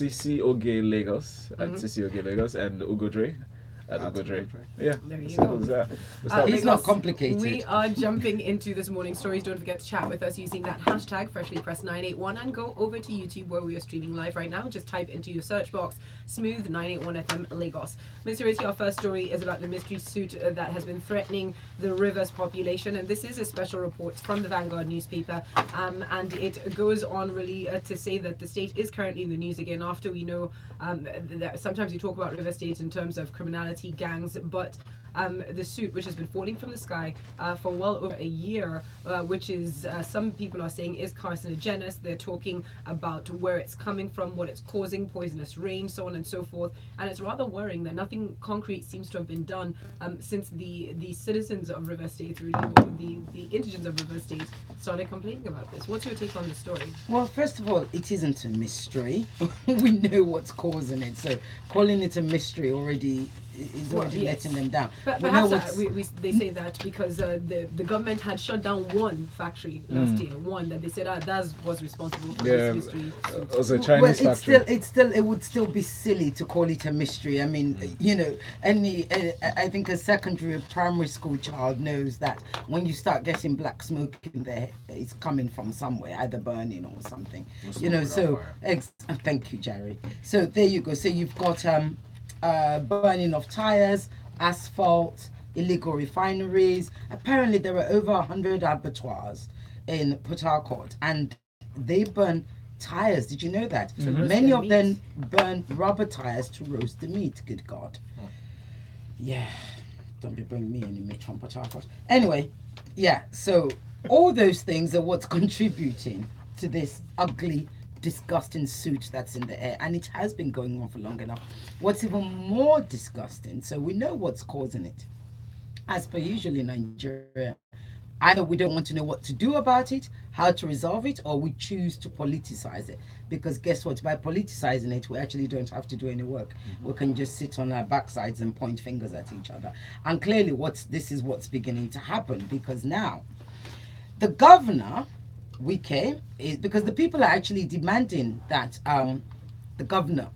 TCOG Lagos at TCOG Lagos and Ugo Dre. Ugo Dre. Yeah, there you simple go. as that. It's not complicated. We are jumping into this morning's stories. Don't forget to chat with us using that hashtag freshlypressed981 and go over to YouTube where we are streaming live right now. Just type into your search box Smooth 981 FM Lagos. Mr. Ireti, our first story is about the mystery suit that has been threatening the river's population, and this is a special report from the Vanguard newspaper, and it goes on really to say that the state is currently in the news again after we know that sometimes we talk about River State in terms of criminality, gangs, but the suit, which has been falling from the sky for well over a year, which is some people are saying is carcinogenous. They're talking about where it's coming from, what it's causing, poisonous rain, so on and so forth. And it's rather worrying that nothing concrete seems to have been done since the citizens of River State, really, the indigents of River State, started complaining about this. What's your take on the story? Well, first of all, it isn't a mystery. We know what's causing it, so calling it a mystery already is already letting them down. But perhaps they say that because the government had shut down one factory last year, one that they said that was responsible for this mystery. It was a Chinese factory. It would still be silly to call it a mystery. I mean, you know, I think a secondary or primary school child knows that when you start getting black smoke in there, it's coming from somewhere, either burning or something. You know, so thank you, Jerry. So there you go. So you've got burning of tires, asphalt, illegal refineries. Apparently there are over 100 abattoirs in Port Harcourt and they burn tires. Did you know that? Many of them burn rubber tires to roast the meat. Good God. Yeah, don't be bringing me any meat from Port Harcourt. Anyway, yeah, so all those things are what's contributing to this ugly, disgusting suit that's in the air, and it has been going on for long enough. What's even more disgusting, so we know what's causing it. As per usual in Nigeria, either we don't want to know what to do about it, how to resolve it, or we choose to politicize it. Because guess what? By politicizing it, we actually don't have to do any work. We can just sit on our backsides and point fingers at each other. And clearly this is what's beginning to happen, because now the governor, Wike, is because the people are actually demanding that the governor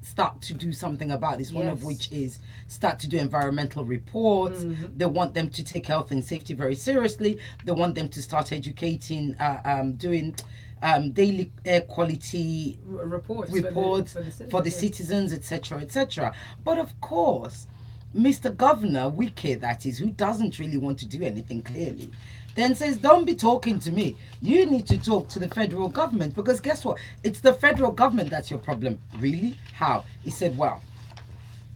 start to do something about this, one of which is start to do environmental reports. They want them to take health and safety very seriously. They want them to start educating, doing daily air quality reports for the citizens, etc., etc. But of course, Mr. Governor Wike, that is, who doesn't really want to do anything clearly, then says, don't be talking to me. You need to talk to the federal government, because guess what? It's the federal government that's your problem. Really? How? He said, well,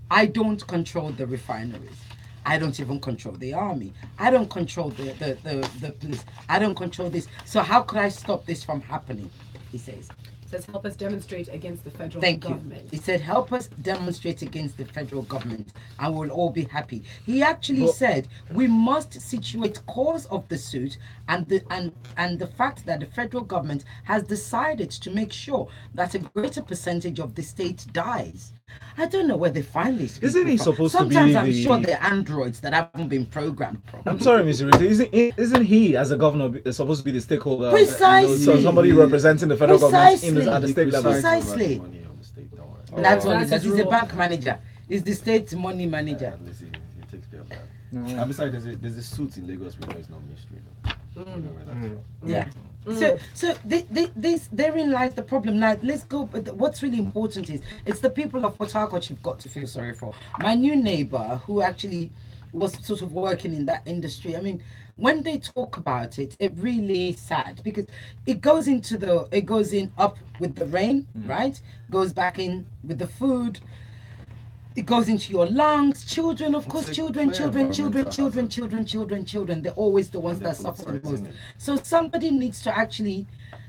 I don't control the refineries. I don't even control the army. I don't control the police. I don't control this. So how could I stop this from happening? He says. Says help us demonstrate against the federal government. He said help us demonstrate against the federal government and we'll all be happy. He actually said we must situate cause of the suit and the fact that the federal government has decided to make sure that a greater percentage of the state dies. I don't know where they find this. Isn't he supposed to be? Sometimes I'm sure they're androids that haven't been programmed properly. I'm sorry, Mr. Ireti. Isn't he, as a governor, supposed to be the stakeholder? Precisely. So somebody representing the federal government at the state level. Precisely. That's what he says. He's a bank manager. He's the state money manager. He takes care of that. And besides, there's a suit in Lagos we know it's not mystery. Yeah. So therein lies the problem. Now let's go. But what's really important is it's the people of Port Harcourt you've got to feel sorry for. My new neighbor, who actually was sort of working in that industry, I mean, when they talk about it, it really is sad, because it goes in up with the rain, right? Goes back in with the food. It goes into your lungs. Children, of course, children. They're always the ones that suffer the most. So somebody needs to actually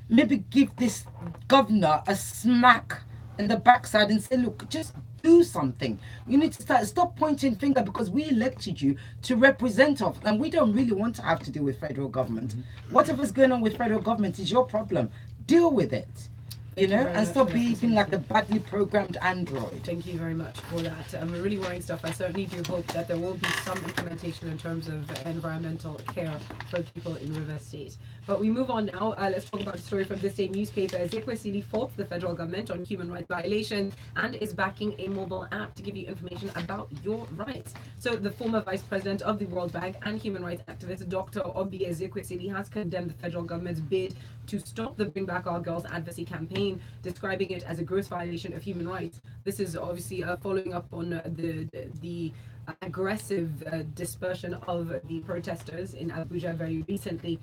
maybe give this governor a smack in the backside and say, look, just do something. You need to stop pointing finger, because we elected you to represent us, and we don't really want to have to deal with federal government. Whatever's going on with federal government is your problem. Deal with it. You know, you very and much stop for that, behaving like a Ms. badly programmed android. Thank you very much for that. Really worrying stuff. I certainly do hope that there will be some implementation in terms of environmental care for people in River State. But we move on now. Let's talk about a story from ThisDay newspaper. Ezekwesili faults the federal government on human rights violations and is backing a mobile app to give you information about your rights. So the former vice president of the World Bank and human rights activist Dr. Obi Ezekwesili has condemned the federal government's bid to stop the Bring Back Our Girls advocacy campaign, describing it as a gross violation of human rights. This is obviously following up on the aggressive dispersion of the protesters in Abuja very recently.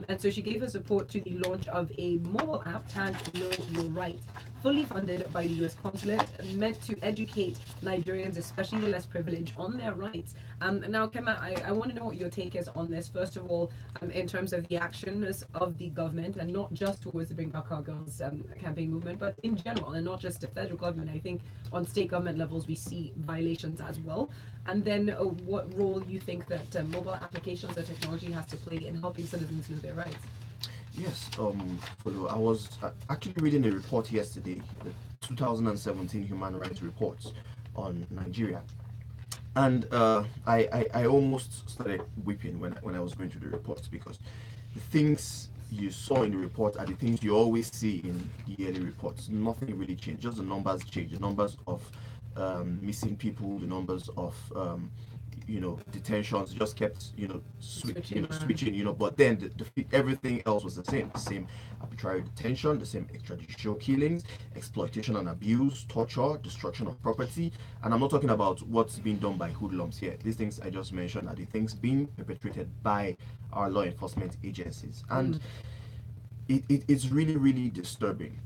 And so she gave her support to the launch of a mobile app tagged Know Your Rights, fully funded by the US consulate, meant to educate Nigerians, especially the less privileged, on their rights. Now, Kema, I want to know what your take is on this. First of all, in terms of the actions of the government, and not just towards the Bring Back Our Girls campaign movement, but in general, and not just the federal government. I think on state government levels, we see violations as well. And then what role you think that mobile applications or technology has to play in helping citizens know their rights? Yes, Folu, I was actually reading a report yesterday, the 2017 Human Rights Report on Nigeria. And I almost started weeping when I was going through the report, because the things you saw in the report are the things you always see in the yearly reports. Nothing really changed, just the numbers changed. The numbers of missing people, the numbers of detentions just kept switching, but then everything else was the same arbitrary detention, the same extrajudicial killings, exploitation and abuse, torture, destruction of property. And I'm not talking about what's being done by hoodlums here. These things I just mentioned are the things being perpetrated by our law enforcement agencies, and it's really, really disturbing.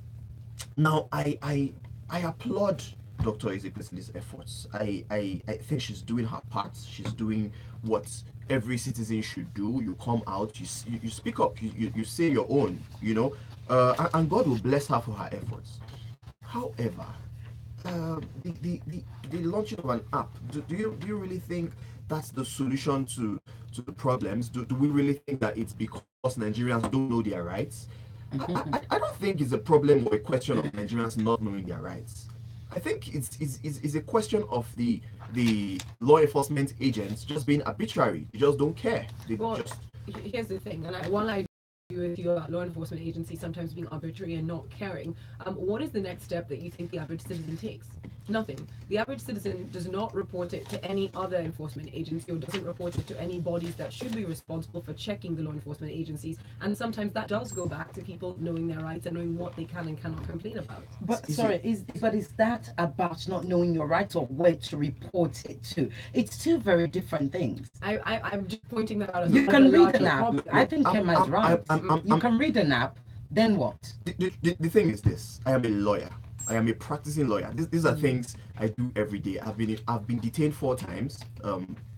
Now I applaud Dr. Ezekwesili's efforts. I think she's doing her part. She's doing what every citizen should do. You come out, you speak up, you say your own, and God will bless her for her efforts. However, the launching of an app, do you really think that's the solution to the problems? Do we really think that it's because Nigerians don't know their rights? I don't think it's a problem or a question of Nigerians not knowing their rights. I think it's a question of the law enforcement agents just being arbitrary. They just don't care. Here's the thing, and while I agree with your law enforcement agency sometimes being arbitrary and not caring, what is the next step that you think the average citizen takes? Nothing. The average citizen does not report it to any other enforcement agency, or doesn't report it to any bodies that should be responsible for checking the law enforcement agencies. And sometimes that does go back to people knowing their rights and knowing what they can and cannot complain about. But is that about not knowing your rights or where to report it to? It's two very different things. I'm just pointing that out. You can read an app. I think Kema is right. You can read an app. Then what? The thing is this: I am a lawyer. I am a practicing lawyer. These are things I do every day. I've been detained 4 times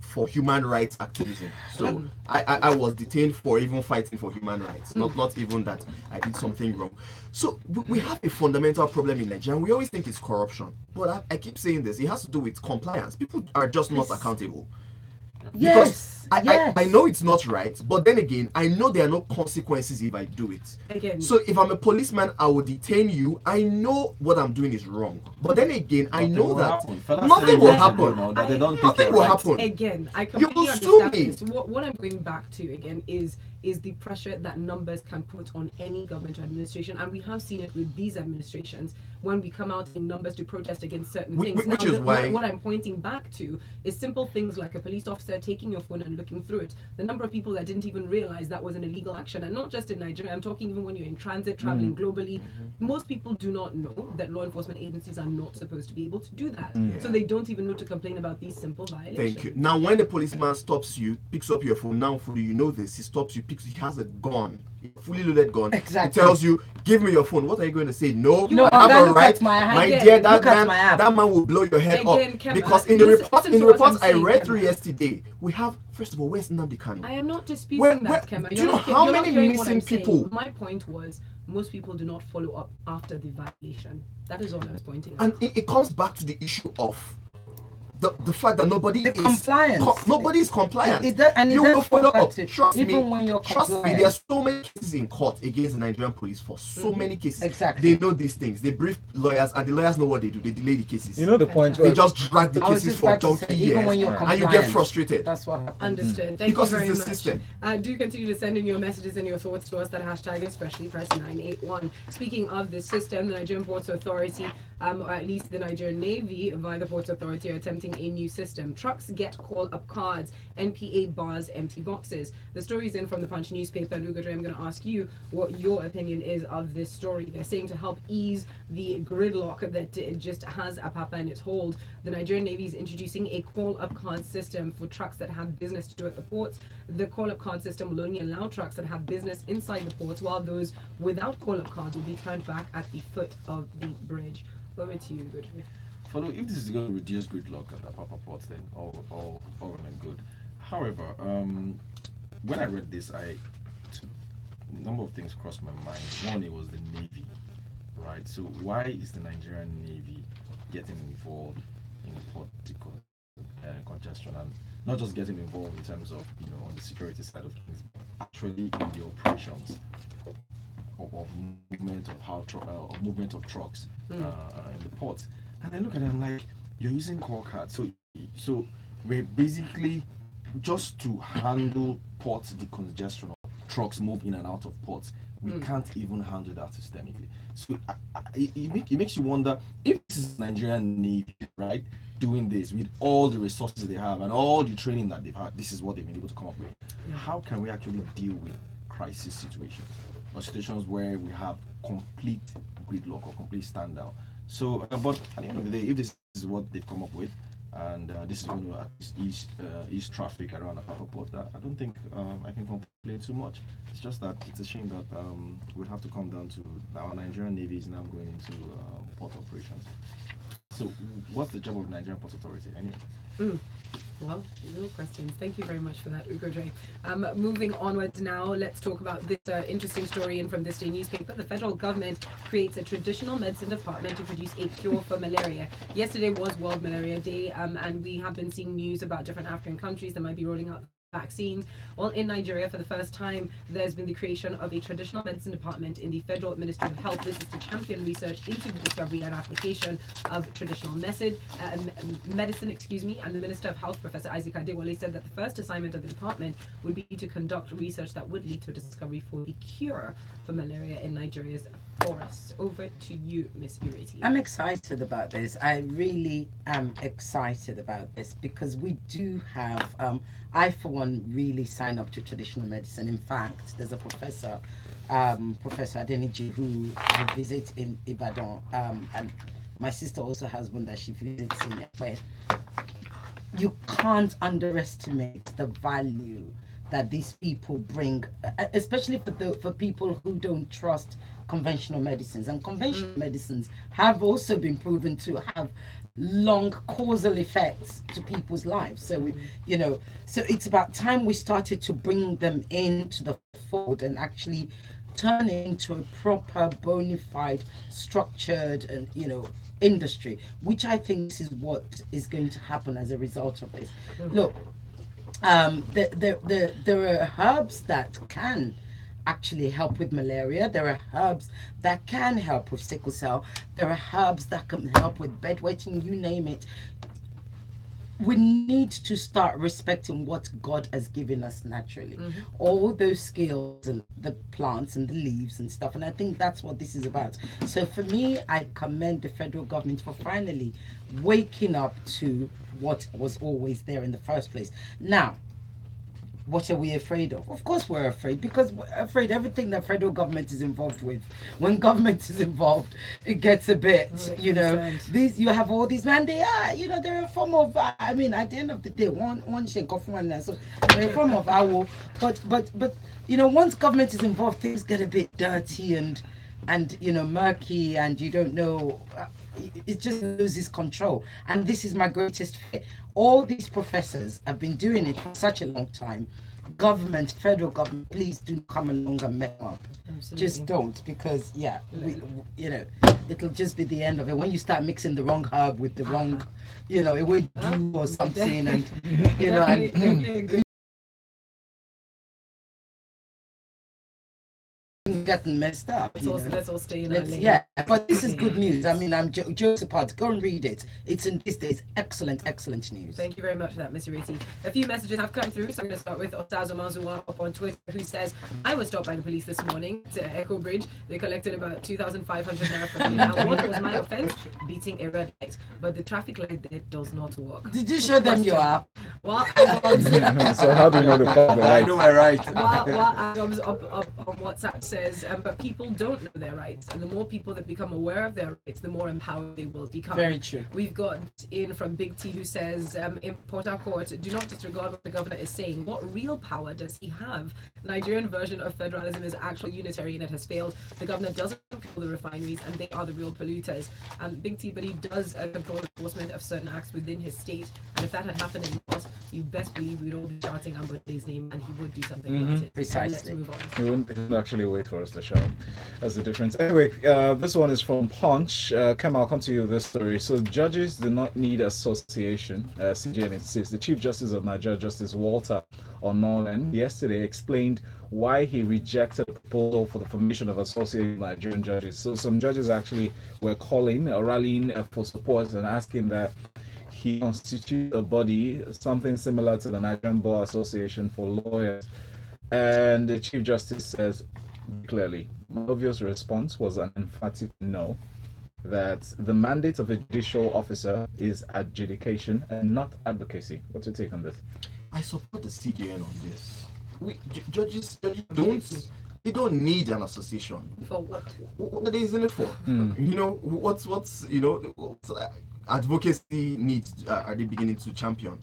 for human rights activism. So I was detained for even fighting for human rights. Not even that I did something wrong. So we have a fundamental problem in Nigeria. We always think it's corruption, but I keep saying this. It has to do with compliance. People are just not accountable. Yes. I know it's not right, but then again, I know there are no consequences if I do it. Again. So if I'm a policeman, I will detain you. I know what I'm doing is wrong, but then again, I know that nothing will happen. Nothing will happen. Again, I completely understand this. What I'm going back to again is the pressure that numbers can put on any government administration, and we have seen it with these administrations when we come out in numbers to protest against certain things. Which is why what I'm pointing back to is simple things like a police officer taking your phone and looking through it. The number of people that didn't even realize that was an illegal action, and not just in Nigeria. I'm talking even when you're in transit, traveling globally. Most people do not know that law enforcement agencies are not supposed to be able to do that. So they don't even know to complain about these simple violations. Thank you. Now, when the policeman stops you, picks up your phone, now you know this, he stops you, he has a gun, a fully loaded gun. Exactly. He tells you, give me your phone. What are you going to say? No, No, I have a right. My dear, that man will blow your head off. Kema, Because in the report I read through yesterday, we have, first of all, where's Nnamdi Kanu? I am not disputing that, Kema. Do you know how many missing people? My point was, most people do not follow up after the violation. That is all I was pointing out. And it comes back to the issue of the fact that nobody is compliant. Nobody is compliant. And you will follow up. Trust even me. When you're trust me. There are so many cases in court against the Nigerian police for so many cases. Exactly. They know these things. They brief lawyers, and the lawyers know what they do. They delay the cases. You know the point. They just drag the cases for donkey years, and you get frustrated. That's what happens. Understood. Thank Because you very it's the much. system. Do continue to send in your messages and your thoughts to us. That hashtag is freshly press 981. Speaking of the system, the Nigerian Ports Authority, or at least the Nigerian Navy via the Ports Authority, are attempting a new system. Trucks get call-up cards, NPA bars empty boxes. The story's in from the Punch newspaper. Ugo Dre, I'm going to ask you what your opinion is of this story. They're saying to help ease the gridlock that it just has a papa in its hold, the Nigerian Navy is introducing a call-up card system for trucks that have business to do at the ports. The call-up card system will only allow trucks that have business inside the ports, while those without call-up cards will be turned back at the foot of the bridge. Over to you, Good. Folu, if this is going to reduce gridlock at the Papa ports, then all remain good. However, when I read this, a number of things crossed my mind. One, it was the Navy, right? So why is the Nigerian Navy getting involved in port congestion, and not just getting involved in terms of, on the security side of things, but actually in the operations of movement of trucks in the ports? And I look at them like, you're using call cards, so we're basically just to handle ports decongestion of trucks move in and out of ports. We can't even handle that systemically. So it makes you wonder, if this is Nigerian Navy, right, doing this with all the resources they have and all the training that they've had, this is what they've been able to come up with. How can we actually deal with crisis situations, or situations where we have complete gridlock or complete standown? So, but at the end of the day, if this is what they've come up with, and this is going to ease traffic around the Papa port, I don't think I can complain too much. It's just that it's a shame that we'll have to come down to our Nigerian Navy is now going into port operations. So, what's the job of the Nigerian Port Authority anyway? Well, no questions. Thank you very much for that, Ugo Dre. Moving onwards now, let's talk about this interesting story in from ThisDay newspaper. The federal government creates a traditional medicine department to produce a cure for malaria. Yesterday was World Malaria Day, and we have been seeing news about different African countries that might be rolling out vaccines. Well, in Nigeria, for the first time, there's been the creation of a traditional medicine department in the Federal Ministry of Health. This is to champion research into the discovery and application of traditional medicine, and the Minister of Health, Professor Isaac Adewale, said that the first assignment of the department would be to conduct research that would lead to a discovery for the cure for malaria in Nigeria's forests. Over to you, Miss Ireti. I'm excited about this. I really am excited about this because we do have, I for one really sign up to traditional medicine. In fact, there's a professor, Professor Adeniji, who visits in Ibadan, and my sister also has one that she visits in where you can't underestimate the value that these people bring, especially for people who don't trust conventional medicines. And conventional medicines have also been proven to have long causal effects to people's lives. So so it's about time we started to bring them into the fold and actually turn it into a proper, bona fide, structured, and industry, which I think is what is going to happen as a result of this. Look, there are herbs that can actually help with malaria. There are herbs that can help with sickle cell. There are herbs that can help with bedwetting, you name it. We need to start respecting what God has given us naturally. All those skills and the plants and the leaves and stuff. And I think that's what this is about. So for me, I commend the federal government for finally waking up to what was always there in the first place. Now, what are we afraid of? Of course we're afraid, because we're afraid everything that federal government is involved with. When government is involved, it gets a bit, you have all these man, they're a form of, at the end of the day, one shake off one, so they're a form of our, but once government is involved, things get a bit dirty and murky, and you don't know, it just loses control. And this is my greatest fear. All these professors have been doing it for such a long time. government, federal government, please do come along and make up. Absolutely. Just don't, because you know, it'll just be the end of it when you start mixing the wrong herb with the wrong, you know, it will do or something, and you know, and getting messed up. Let's all stay in our lane. Yeah, but this is good news. I mean, I'm Joseph Hart. Go and read it. It's in ThisDay. Excellent news. Thank you very much for that, Miss Ireti. A few messages have come through, so I'm going to start with Osazo Mazua up on Twitter, who says, I was stopped by the police this morning to Echo Bridge. They collected about 2,500 naira from me. Now, what was my offense? Beating a red light. But the traffic light there does not work. Did you show them your app? Well, So how do you know the fact I know my right. what Adams up on WhatsApp says, but people don't know their rights, and the more people that become aware of their rights, the more empowered they will become. Very true. We've got in from Big T, who says, in Port Harcourt, do not disregard what the governor is saying. What real power does he have? Nigerian version of federalism is actual unitary and it has failed. The governor doesn't control the refineries and they are the real polluters. Big T, but he does control enforcement of certain acts within his state, and if that had happened in North, you best believe we'd all be shouting Ambote's name and he would do something about it. Precisely. Let's move on. He wouldn't actually wait for us to shout. That's the difference. Anyway, this one is from Punch. Kema, I'll come to you with this story. So judges do not need association. CJN insists. The Chief Justice of Nigeria, Justice Walter Onolen, yesterday explained why he rejected the proposal for the formation of associated Nigerian judges. So some judges actually were calling or rallying for support and asking that he constitute a body, something similar to the Nigerian Bar Association for lawyers. And the Chief Justice says clearly, my obvious response was an emphatic no, that the mandate of a judicial officer is adjudication and not advocacy. What's your take on this? I support the CJN on this. Judges don't need an association. For what? What is in it for? You know, what's advocacy needs are they beginning to champion?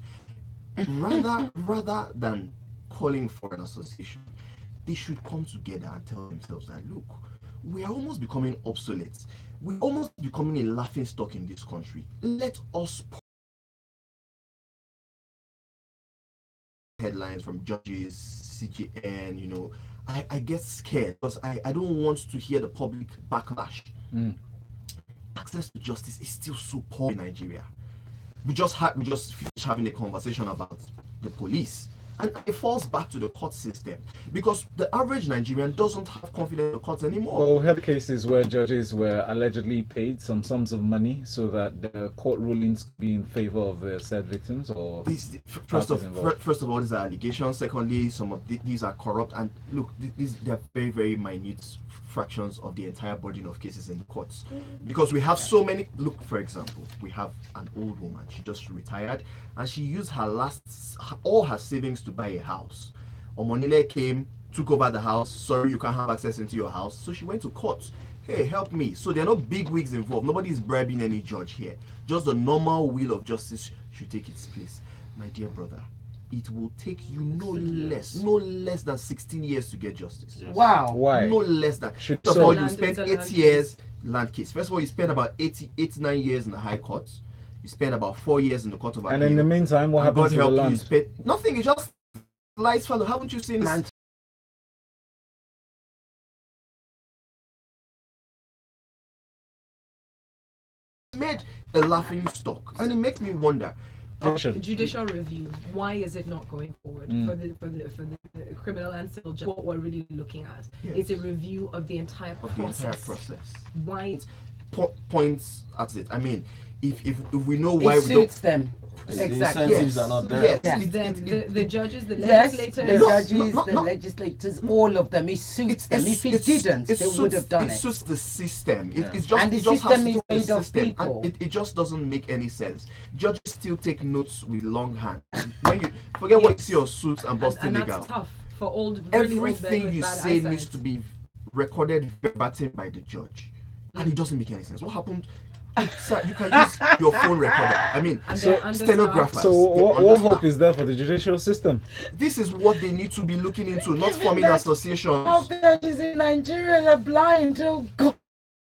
Rather than calling for an association, they should come together and tell themselves that, look, we are almost becoming obsolete. We're almost becoming a laughing stock in this country. Let us headlines from judges, CJN, you know. I get scared because I don't want to hear the public backlash. Access to justice is still so poor in Nigeria. We just finished having a conversation about the police, and it falls back to the court system because the average Nigerian doesn't have confidence in the courts anymore. Well, we had cases where judges were allegedly paid some sums of money so that the court rulings could be in favor of the said victims, or first of all, these are allegations. Secondly, some of these are corrupt, and look, they're very, very minute fractions of the entire burden of cases in the courts, because we have so many. Look, for example, we have an old woman. She just retired and she used all her savings to buy a house. Omonile came, took over the house. Sorry, you can't have access into your house. So she went to court. Hey, help me. So there are no big wigs involved. Nobody is bribing any judge here. Just the normal wheel of justice should take its place. My dear brother, it will take you no less than 16 years to get justice. Yes. Wow. Why? No less than. First of all, you spend 8 years land case. First of all, you spend about 9 years in the High Court. You spend about 4 years in the Court of Appeal. And in the meantime, what happens to the land? You spend nothing. It just lies fallow. Haven't you seen this? Made a laughing stock, and it makes me wonder. Judicial review. Why is it not going forward for the criminal and civil justice? What we're really looking at is a review of the entire process. Why? Points at it. I mean, if we know why it we don't. Suits them. Exactly. The incentives are not there. The judges, the legislators, legislators, the legislators, all of them. It suits them. If it didn't, they would have done it. It suits the system. It's just, and the system is made of people. It just doesn't make any sense. Judges still take notes with long hand. When you forget what you see on Suits and Boston Legal. That's tough for old. Everything you say needs to be recorded verbatim by the judge, and it doesn't make any sense. What happened? Sir, you can use your phone recorder. I mean, stenographers. So what hope is there for the judicial system? This is what they need to be looking into, not forming associations. All judges in Nigeria are blind. Oh God.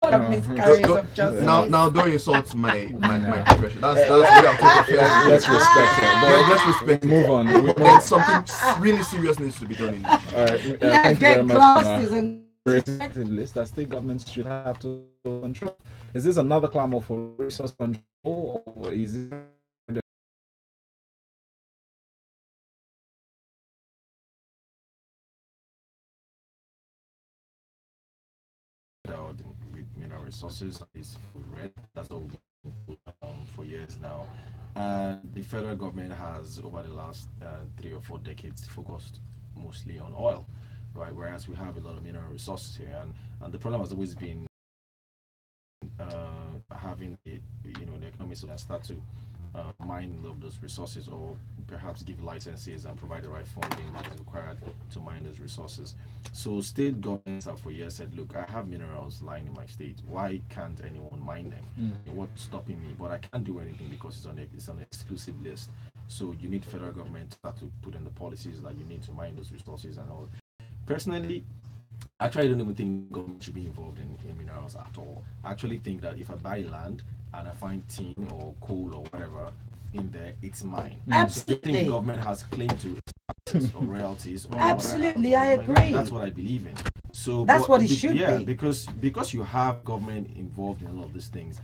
miscarriage of justice. Now don't insult my profession. That's what I'm talking about. Let's respect it. But let's respect. Move on. Then something really serious needs to be done in this. All right. Yeah, Thank you very get much. glasses and Protected list that state governments should have to control. Is this another clamor for resource control, or is it? With mineral resources is red. That's all we've for years now. And the federal government has, over the last 3 or 4 decades, focused mostly on oil, right? Whereas we have a lot of mineral resources here, and the problem has always been having the economics that start to mine a lot of those resources, or perhaps give licenses and provide the right funding that is required to mine those resources. So state governments have for years said, look, I have minerals lying in my state. Why can't anyone mine them? What's stopping me? But I can't do anything because it's on an exclusive list. So you need federal government to start to put in the policies that you need to mine those resources and all. Personally, actually, I don't even think government should be involved in minerals at all. I actually think that if I buy land and I find tin or coal or whatever in there, it's mine. Absolutely. So I think government has claim to or royalties. Or Absolutely, whatever. I agree. That's what I believe in. So That's what it should yeah, be. because you have government involved in a lot of these things,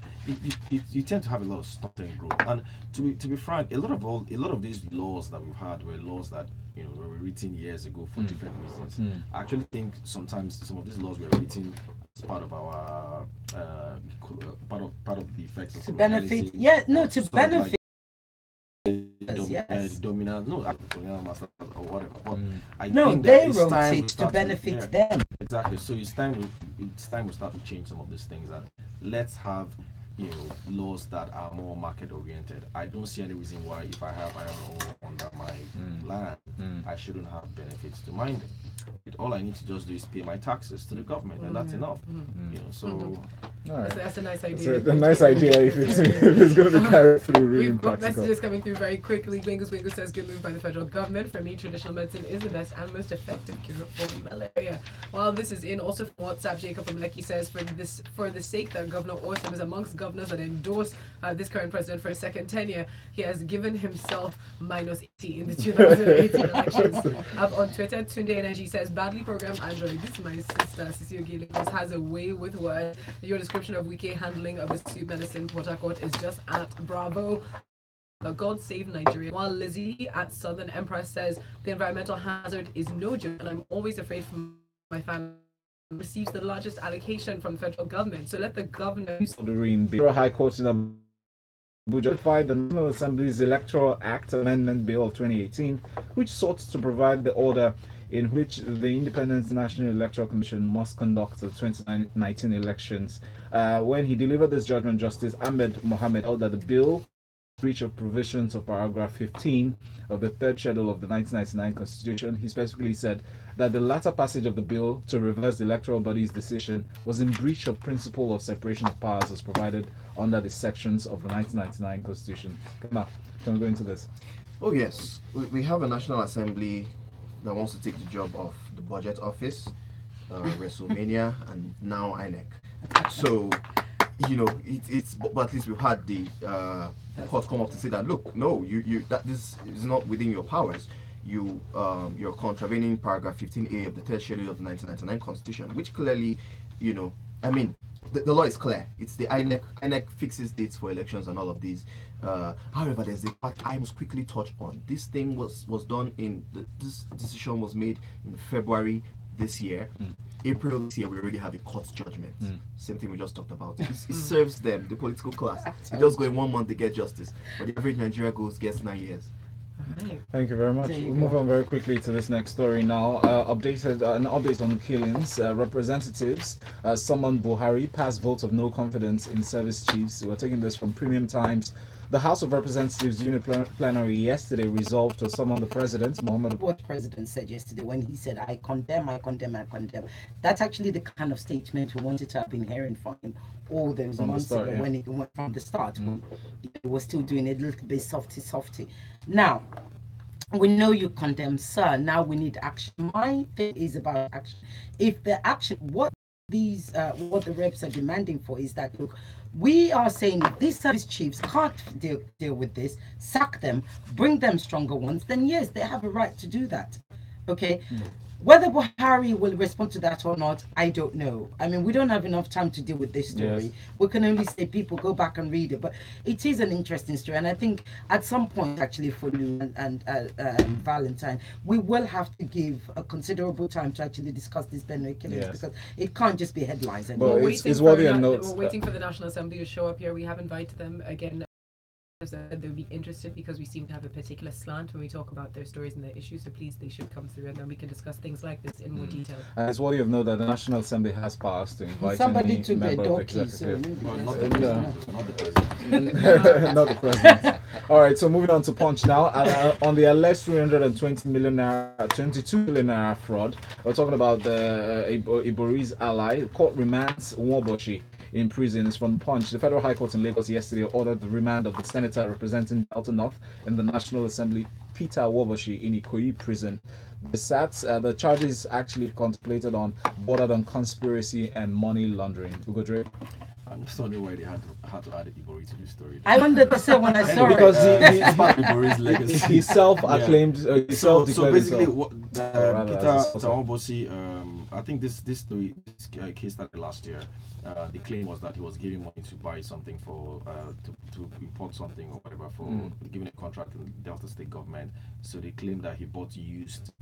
you tend to have a lot of stop and growth. And to be frank, a lot of these laws that we've had were laws that were written years ago for different reasons. I actually think sometimes some of these laws were written as part of our part of the effects of to benefit. To benefit. Dominant, dominant master or whatever. But I No, think they that it's wrote time it we to start benefit them. Exactly. So it's time we start to change some of these things, and let's have laws that are more market oriented. I don't see any reason why if I have iron ore under my land, I shouldn't have benefits to mine it. All I need to just do is pay my taxes to the government, and that's enough. So All right. That's a nice idea. It's a nice idea if it's going to be carried through. Really We've got practical. messages coming through very quickly. Wingo says, good move by the federal government. For me, traditional medicine is the best and most effective cure for malaria. While this is in, also from WhatsApp, Jacob from Lekki says, for the sake that Governor Orson is amongst governors that endorse this current president for a second tenure, he has given himself -80 in the 2018 elections. Up on Twitter, Tunde Energy says, badly programmed Android. This is my sister, Cecile Gillis, has a way with words. Your description of Wike handling of the soup medicine Port Harcourt is just at bravo. God save Nigeria. While Lizzie at Southern Empress says, the environmental hazard is no joke, and I'm always afraid for my family. Receives the largest allocation from the federal government. So let the governor. The High Court in Abuja ratified the National Assembly's Electoral Act Amendment Bill of 2018, which sought to provide the order in which the Independent National Electoral Commission must conduct the 2019 elections. When he delivered this judgment, Justice Ahmed Mohammed held that the bill breach of provisions of paragraph 15 of the third schedule of the 1999 Constitution. He specifically said that the latter passage of the bill to reverse the electoral body's decision was in breach of principle of separation of powers as provided under the sections of the 1999 Constitution. Kema, can we go into this? Oh yes, we have a National Assembly that wants to take the job of the Budget Office, WrestleMania, and now INEC. So, but at least we've had the court come up to say that, look, no, that this is not within your powers. You're contravening paragraph 15A of the third schedule of the 1999 Constitution, which clearly, the law is clear. It's the INEC fixes dates for elections and all of these. However, there's a part I must quickly touch on. This thing was done this decision was made in February this year. April this year, we already have a court judgment. Same thing we just talked about. It serves them, the political class. It just go in 1 month, they get justice. But the average Nigeria gets 9 years. Thank you very much. We'll move on very quickly to this next story now. An update on killings. Representatives summoned Buhari, passed votes of no confidence in service chiefs. We're taking this from Premium Times. The House of Representatives Uniplenary yesterday resolved to summon the president, Muhammad. What the president said yesterday when he said, I condemn. That's actually the kind of statement we wanted to have been hearing from him all those months ago when it went from the start. He was still doing a little bit softy. Now, we know you condemn, sir. Now we need action. My thing is about action. If the action, what these what the reps are demanding for is that, look, we are saying if these service chiefs can't deal with this, sack them, bring them stronger ones, then yes, they have a right to do that. Okay. Whether Buhari will respond to that or not, I don't know. I mean, we don't have enough time to deal with this story. Yes. We can only say people go back and read it. But it is an interesting story. And I think at some point, actually, for you and Valentine, we will have to give a considerable time to actually discuss this Benue killings, Yes. because it can't just be headlines But anymore. it's worthy of note. We're waiting for the National Assembly to show up here. We have invited them again. They would be interested because we seem to have a particular slant when we talk about their stories and their issues. So please, they should come through, and then we can discuss things like this in more detail. And it's worthy of note that the National Assembly has passed to invite Somebody any took their member of the donkey, so executive. maybe Well, that's- not the president. Not the president. Not the president. All right, so moving on to Punch now. On the alleged 320 million naira, 22 million naira fraud, we're talking about the Ibori's ally. Court remands Nwaoboshi in prison. Is from Punch. The Federal High Court in Lagos yesterday ordered the remand of the senator representing Delta North in the National Assembly, Peter Nwaoboshi, in Ikoyi prison. The charges actually contemplated on bordered on conspiracy and money laundering. Ugo Dre. I'm just wondering why they had to add Ibori to this story. I wanted to say when I saw Because it. It's part of Ibori's legacy. He self-acclaimed, he So self-declared basically, himself. what rather Peter as a Nwaoboshi, I think this case started last year. The claim was that he was giving money to buy something for to import something or whatever for giving a contract to the Delta State government. So they claimed that he bought used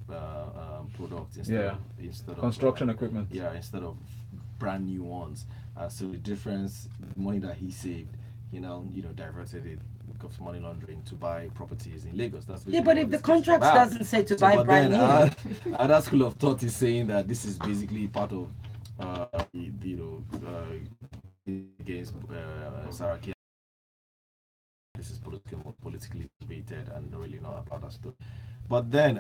products instead of construction equipment. Yeah, instead of brand new ones. So the difference, the money that he saved, diverted it of money laundering to buy properties in Lagos. That's Yeah, but if the contract about. doesn't say to buy but brand then, new, another school of thought is saying that this is basically part of, against Saraki. This is politically debated and really not about that stuff. But then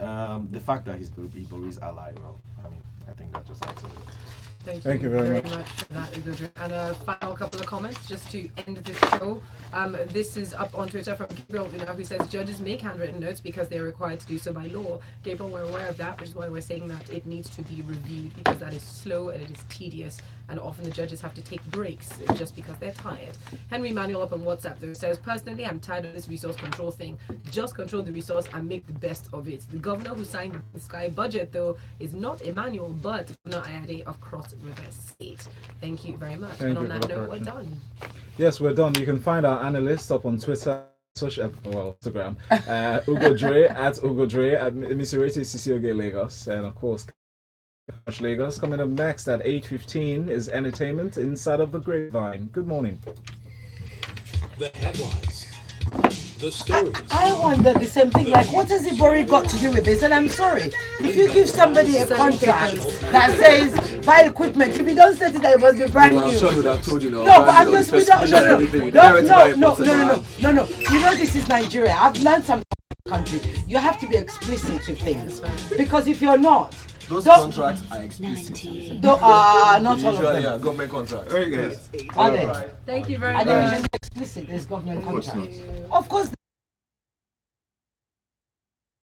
the fact that he's Ibori's ally, well, I mean, I think that just answers it. Thank you very much. for that, Ugo Dre. And a final couple of comments just to end this show. This is up on Twitter from Gabriel, who says judges make handwritten notes because they're required to do so by law. Gabriel, we're aware of that, which is why we're saying that it needs to be reviewed, because that is slow and it is tedious, and often the judges have to take breaks just because they're tired. Henry Manuel up on WhatsApp though says, personally, I'm tired of this resource control thing. Just control the resource and make the best of it. The governor who signed the Sky budget though is not Emmanuel, but Governor Ayade of Cross River State. Thank you very much. Thank And on you for that the note, we're correction. done. Yes, we're done. You can find our analysts up on Twitter, Instagram, Ugo Dre at Ugo Dre at Miss Ireti Sisioge Lagos, and of course, Lagos. Coming up next at 8:15 is entertainment inside of the grapevine. Good morning. The headlines, the stories. I wonder the same thing. Like, what has Ibori got to do with this? And I'm sorry, if you give somebody a contract that says buy equipment, if you don't set it, that it must be brand Well, I'm new. sure he would have told you. No, but I'm just we don't. everything. No. You know this is Nigeria. I've learned some country. You have to be explicit to things, because if you're not, Those don't- contracts are explicit. not all of Usually, them. yeah, government contracts. Very good. Are they? Thank you very Are they much. usually explicit? There's government Of course contracts. Of course